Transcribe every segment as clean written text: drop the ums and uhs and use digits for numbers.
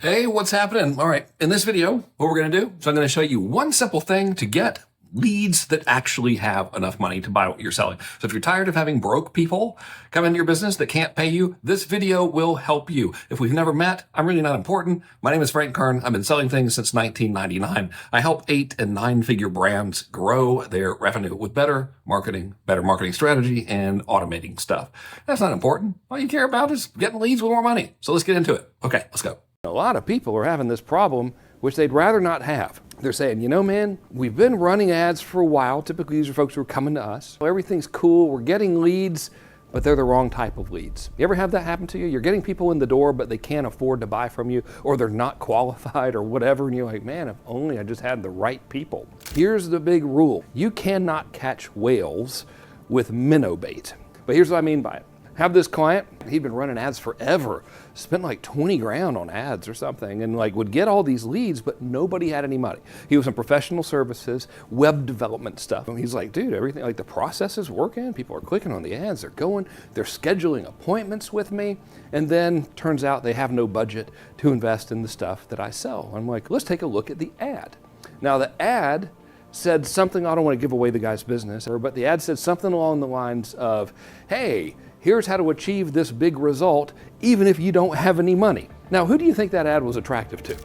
Hey, what's happening? All right, in this video, what we're gonna do is I'm gonna show you one simple thing to get leads that actually have enough money to buy what you're selling. So if you're tired of having broke people come into your business that can't pay you, this video will help you. If we've never met, I'm really not important. My name is Kern. I've been selling things since 1999. I help 8- and 9-figure brands grow their revenue with better marketing strategy, and automating stuff. That's not important. All you care about is getting leads with more money. So let's get into it. Okay, let's go. A lot of people are having this problem, which they'd rather not have. They're saying, you know, man, we've been running ads for a while. Typically, these are folks who are coming to us. Everything's cool. We're getting leads, but they're the wrong type of leads. You ever have that happen to you? You're getting people in the door, but they can't afford to buy from you, or they're not qualified or whatever. And you're like, man, if only I just had the right people. Here's the big rule. You cannot catch whales with minnow bait. But here's what I mean by it. Have this client, he'd been running ads forever, spent like 20 grand on ads or something, and like would get all these leads, but nobody had any money. He was in professional services, web development stuff. And he's like, dude, everything, like the process is working. People are clicking on the ads, they're going, they're scheduling appointments with me. And then turns out they have no budget to invest in the stuff that I sell. I'm like, let's take a look at the ad. Now the ad said something, I don't want to give away the guy's business, but the ad said something along the lines of, hey, here's how to achieve this big result, even if you don't have any money. Now, who do you think that ad was attractive to?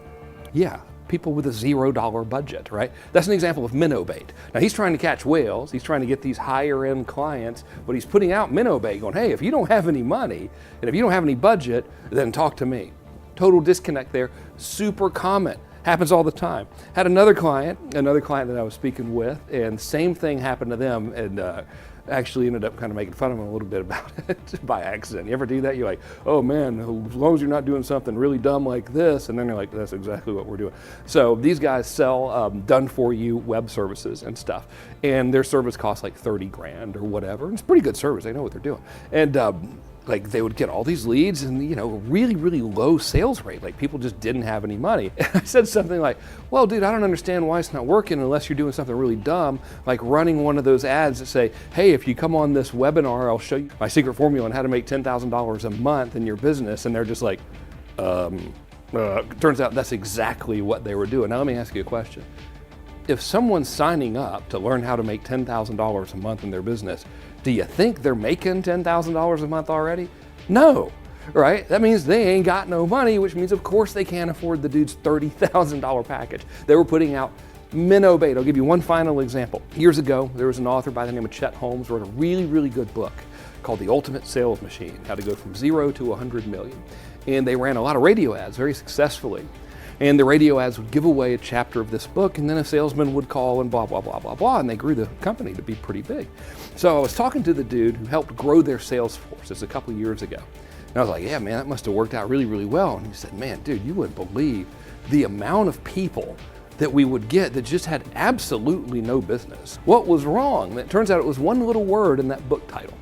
Yeah, people with a $0 budget, right? That's an example of minnow bait. Now, he's trying to catch whales. He's trying to get these higher end clients, but he's putting out minnow bait going, hey, if you don't have any money, and if you don't have any budget, then talk to me. Total disconnect there, super common. Happens all the time. Had another client that I was speaking with, and same thing happened to them, and actually ended up kind of making fun of them a little bit about it by accident. You ever do that? You're like, oh man, as long as you're not doing something really dumb like this, and then you're like, that's exactly what we're doing. So these guys sell done-for-you web services and stuff, and their service costs like 30 grand or whatever. It's pretty good service. They know what they're doing. And like they would get all these leads and, you know, really, really low sales rate. Like people just didn't have any money. And I said something like, well, dude, I don't understand why it's not working unless you're doing something really dumb, like running one of those ads that say, hey, if you come on this webinar, I'll show you my secret formula on how to make $10,000 a month in your business. And they're just like, turns out that's exactly what they were doing. Now let me ask you a question. If someone's signing up to learn how to make $10,000 a month in their business, do you think they're making $10,000 a month already? No, right? That means they ain't got no money, which means of course they can't afford the dude's $30,000 package. They were putting out minnow bait. I'll give you one final example. Years ago, there was an author by the name of Chet Holmes wrote a really, really good book called The Ultimate Sales Machine, How to Go from 0 to 100 Million. And they ran a lot of radio ads very successfully. And the radio ads would give away a chapter of this book, and then a salesman would call and blah, blah, blah, blah, blah, and they grew the company to be pretty big. So I was talking to the dude who helped grow their sales force. This a couple of years ago. And I was like, yeah, man, that must have worked out really, really well. And he said, man, dude, you wouldn't believe the amount of people that we would get that just had absolutely no business. What was wrong? It turns out it was one little word in that book title.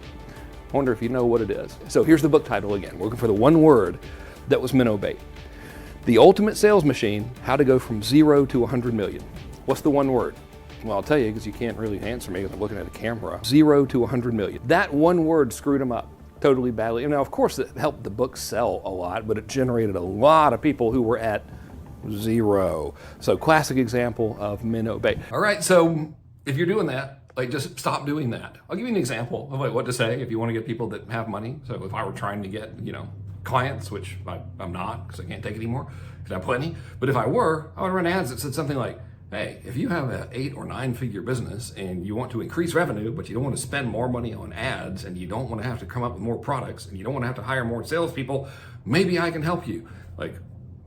I wonder if you know what it is. So here's the book title again. We're looking for the one word that was minnow bait. The Ultimate Sales Machine, How to Go from 0 to 100 Million. What's the one word? Well, I'll tell you because you can't really answer me because I'm looking at a camera. 0 to 100 million. That one word screwed them up totally badly. Now, of course, it helped the book sell a lot, but it generated a lot of people who were at 0. So classic example of minnow bait. All right, so if you're doing that, like just stop doing that. I'll give you an example of like what to say if you want to get people that have money. So if I were trying to get, you know, clients, which I'm not because I can't take it anymore because I have plenty. But if I were, I would run ads that said something like, hey, if you have an 8- or 9-figure business and you want to increase revenue, but you don't want to spend more money on ads and you don't want to have to come up with more products and you don't want to have to hire more salespeople, maybe I can help you. Like,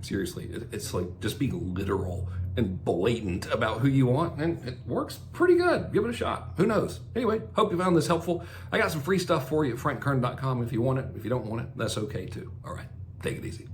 seriously, it's like just being literal and blatant about who you want, and it works pretty good. Give it a shot. Who knows? Anyway, hope you found this helpful. I got some free stuff for you at frankkern.com if you want it. If you don't want it, that's okay too. All right, take it easy.